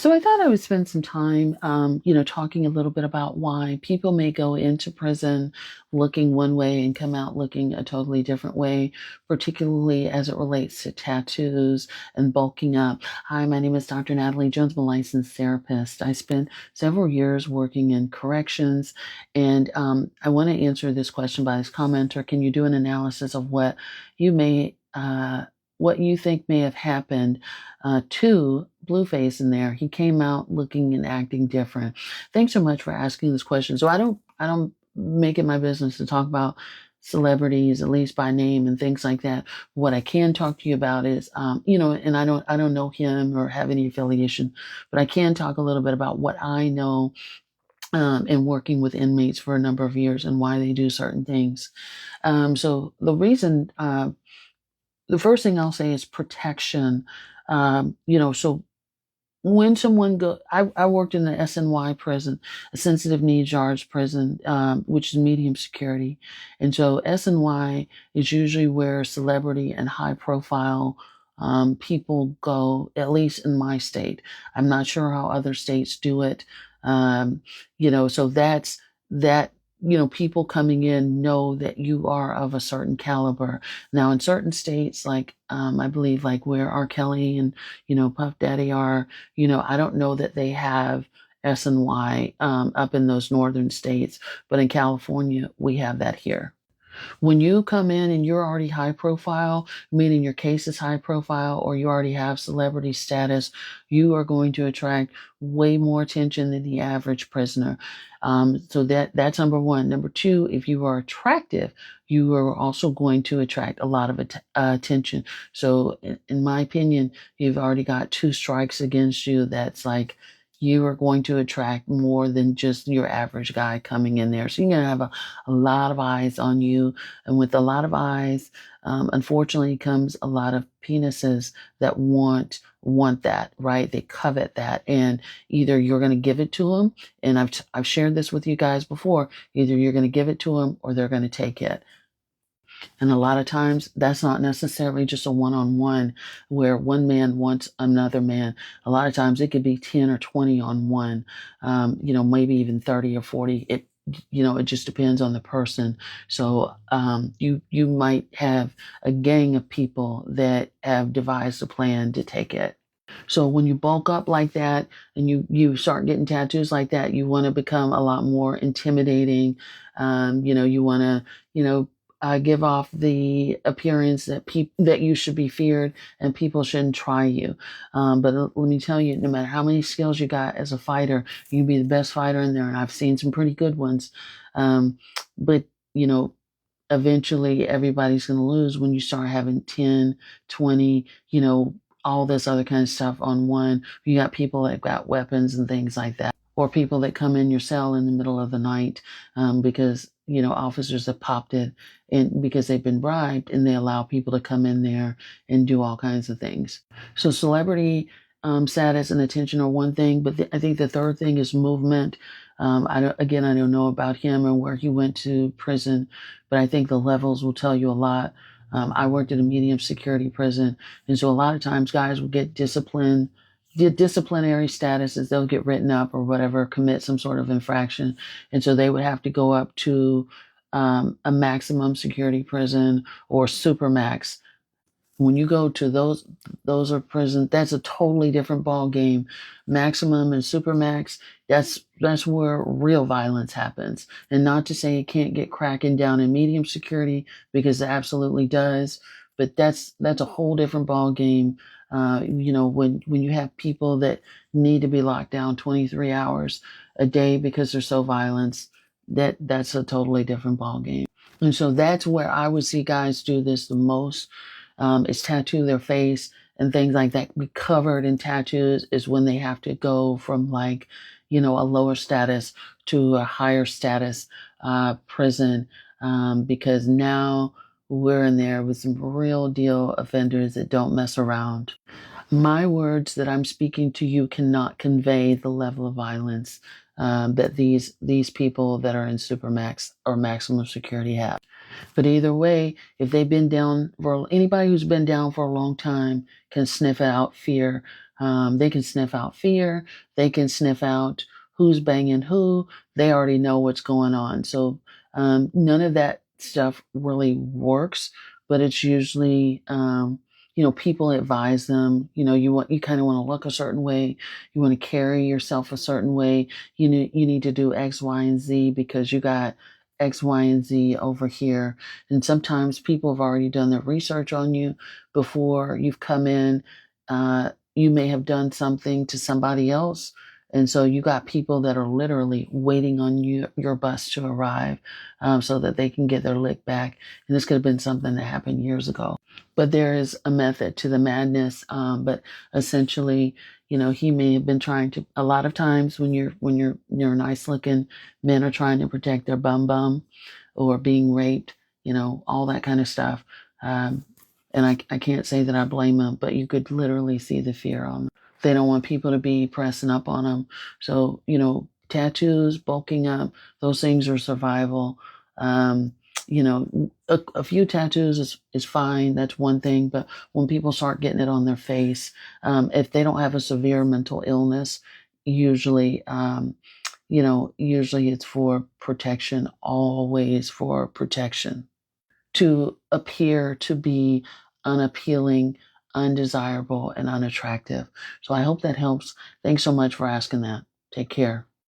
So I thought I would spend some time, talking a little bit about why people may go into prison looking one way and come out looking a totally different way, particularly as it relates to tattoos and bulking up. Hi, my name is Dr. Natalie Jones. I'm a licensed therapist. I spent several years working in corrections, and I want to answer this question by this commenter. Can you do an analysis of you may, what you think may have happened to Blueface in there? He came out looking and acting different. Thanks so much for asking this question. So I don't make it my business to talk about celebrities, at least by name and things like that. What I can talk to you about is, and I don't know him or have any affiliation, but I can talk a little bit about what I know in working with inmates for a number of years and why they do certain things. So the first thing I'll say is protection. So when someone I worked in the SNY prison, a sensitive needs yards prison, which is medium security. And so SNY is usually where celebrity and high profile people go, at least in my state. I'm not sure how other states do it. So that's that. People coming in know that you are of a certain caliber. Now, in certain states, like I believe, like where R. Kelly and Puff Daddy are, I don't know that they have SNY up in those northern states, but in California, we have that here. When you come in and you're already high profile, meaning your case is high profile or you already have celebrity status, you are going to attract way more attention than the average prisoner. So that's number one. Number two, if you are attractive, you are also going to attract a lot of attention. So in my opinion, you've already got two strikes against you. That's like you are going to attract more than just your average guy coming in there. So you're going to have a lot of eyes on you. And with a lot of eyes, unfortunately, comes a lot of penises that want that, right? They covet that. And either you're going to give it to them, and I've shared this with you guys before, either you're going to give it to them or they're going to take it. And a lot of times that's not necessarily just a one-on-one where one man wants another man. A lot of times it could be 10 or 20 on one, maybe even 30 or 40. It just depends on the person. So you might have a gang of people that have devised a plan to take it. So when you bulk up like that and you start getting tattoos like that, you want to become a lot more intimidating. You want to, give off the appearance that you should be feared and people shouldn't try you. But let me tell you, no matter how many skills you got as a fighter, you can be the best fighter in there, and I've seen some pretty good ones. But eventually everybody's going to lose when you start having 10, 20, all this other kind of stuff on one. You got people that got weapons and things like that, or people that come in your cell in the middle of the night because officers have popped it and because they've been bribed, and they allow people to come in there and do all kinds of things. So celebrity status and attention are one thing, but I think the third thing is movement. I don't know about him and where he went to prison, but I think the levels will tell you a lot. I worked at a medium security prison, and so a lot of times guys will get disciplinary statuses. They'll get written up or whatever, commit some sort of infraction, and so they would have to go up to a maximum security prison or supermax. When you go to those are prison, that's a totally different ball game. Maximum and supermax, that's where real violence happens. And not to say it can't get cracking down in medium security, because it absolutely does, but that's a whole different ball game. When you have people that need to be locked down 23 hours a day because they're so violent, that's a totally different ball game. And so that's where I would see guys do this the most, is tattoo their face and things like that. Be covered in tattoos is when they have to go from like, a lower status to a higher status prison, because now we're in there with some real deal offenders that don't mess around. My words that I'm speaking to you cannot convey the level of violence that these people that are in supermax or maximum security have. But either way, if they've been down for anybody who's been down for a long time can sniff out fear. They can sniff out fear. They can sniff out who's banging who. They already know what's going on. So none of that stuff really works, but it's usually, people advise them, you kind of want to look a certain way. You want to carry yourself a certain way. You need to do X, Y, and Z because you got X, Y, and Z over here. And sometimes people have already done their research on you before you've come in. You may have done something to somebody else. And so you got people that are literally waiting on your bus to arrive so that they can get their lick back. And this could have been something that happened years ago. But there is a method to the madness. But essentially, he may have been trying to. A lot of times, when you're nice looking, men are trying to protect their bum or being raped. All that kind of stuff. And I can't say that I blame them, but you could literally see the fear on them. They don't want people to be pressing up on them. So, tattoos, bulking up, those things are survival. A few tattoos is fine. That's one thing. But when people start getting it on their face, if they don't have a severe mental illness, usually, usually it's for protection, always for protection to appear to be unappealing, undesirable, and unattractive. So I hope that helps. Thanks so much for asking that. Take care.